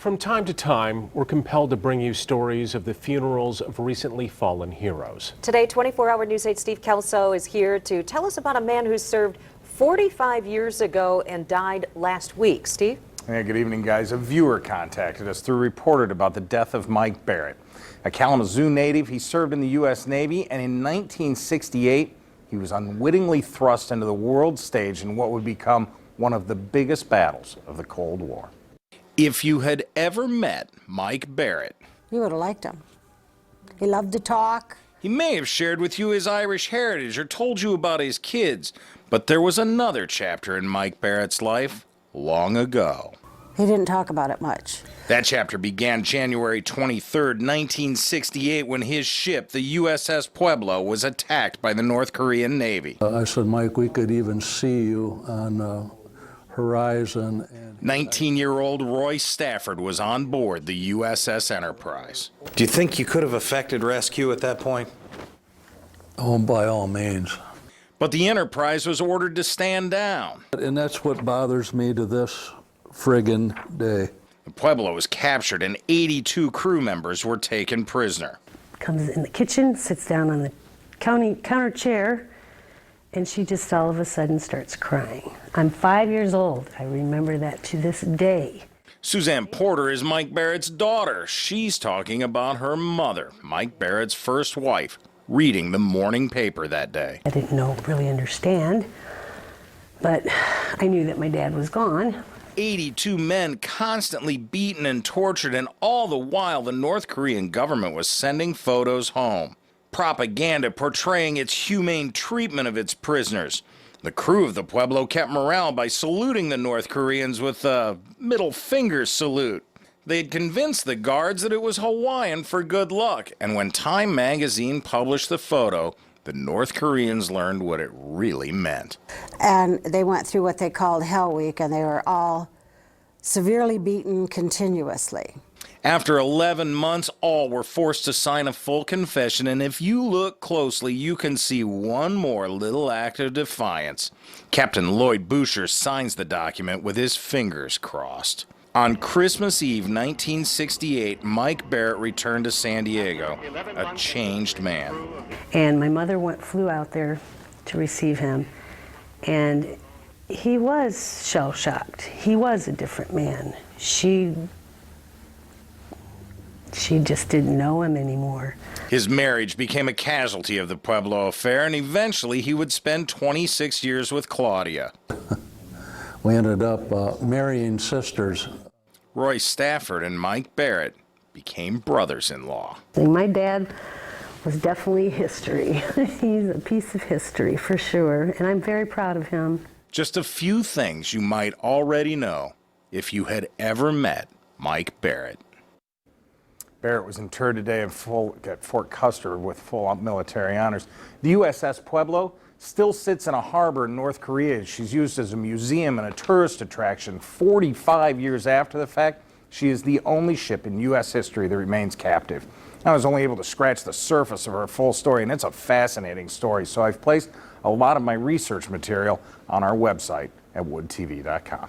From time to time, we're compelled to bring you stories of the funerals of recently fallen heroes. Today, 24-hour News 8 Steve Kelso is here to tell us about a man who served 45 years ago and died last week. Steve? Yeah, good evening, guys. A viewer contacted us through reported about the death of Mike Barrett. A Kalamazoo native, he served in the U.S. Navy, and in 1968, he was unwittingly thrust into the world stage in what would become one of the biggest battles of the Cold War. If you had ever met Mike Barrett, you would have liked him. He loved to talk. He may have shared with you his Irish heritage or told you about his kids, but there was another chapter in Mike Barrett's life long ago. He didn't talk about it much. That chapter began January 23rd, 1968, when his ship, the USS Pueblo, was attacked by the North Korean Navy. I said, Mike, we could even see you on the horizon. 19-year-old Roy Stafford was on board the USS Enterprise. Do you think you could have effected rescue at that point? Oh, by all means. But the Enterprise was ordered to stand down. And that's what bothers me to this friggin' day. The Pueblo was captured and 82 crew members were taken prisoner. Comes in the kitchen, sits down on the counter chair, and she just all of a sudden starts crying. I'm 5 years old. I remember that to this day. Suzanne Porter is Mike Barrett's daughter. She's talking about her mother, Mike Barrett's first wife, reading the morning paper that day. I didn't really understand, but I knew that my dad was gone. 82 men constantly beaten and tortured, and all the while the North Korean government was sending photos home. Propaganda portraying its humane treatment of its prisoners. The crew of the Pueblo kept morale by saluting the North Koreans with a middle finger salute. They had convinced the guards that it was Hawaiian for good luck, and when Time magazine published the photo, the North Koreans learned what it really meant. And they went through what they called Hell Week, and they were all severely beaten continuously. After 11 months, all were forced to sign a full confession, and if you look closely, you can see one more little act of defiance. Captain Lloyd Boucher signs the document with his fingers crossed. On Christmas Eve, 1968, Mike Barrett returned to San Diego, a changed man. And my mother flew out there to receive him, and he was shell-shocked. He was a different man. She just didn't know him anymore. His marriage became a casualty of the Pueblo affair, and eventually he would spend 26 years with Claudia. We ended up marrying sisters. Roy Stafford and Mike Barrett became brothers-in-law. My dad was definitely history. He's a piece of history for sure, and I'm very proud of him. Just a few things you might already know if you had ever met Mike Barrett. Barrett was interred today at Fort Custer with full military honors. The USS Pueblo still sits in a harbor in North Korea. She's used as a museum and a tourist attraction 45 years after the fact. She is the only ship in U.S. history that remains captive. I was only able to scratch the surface of her full story, and it's a fascinating story. So I've placed a lot of my research material on our website at woodtv.com.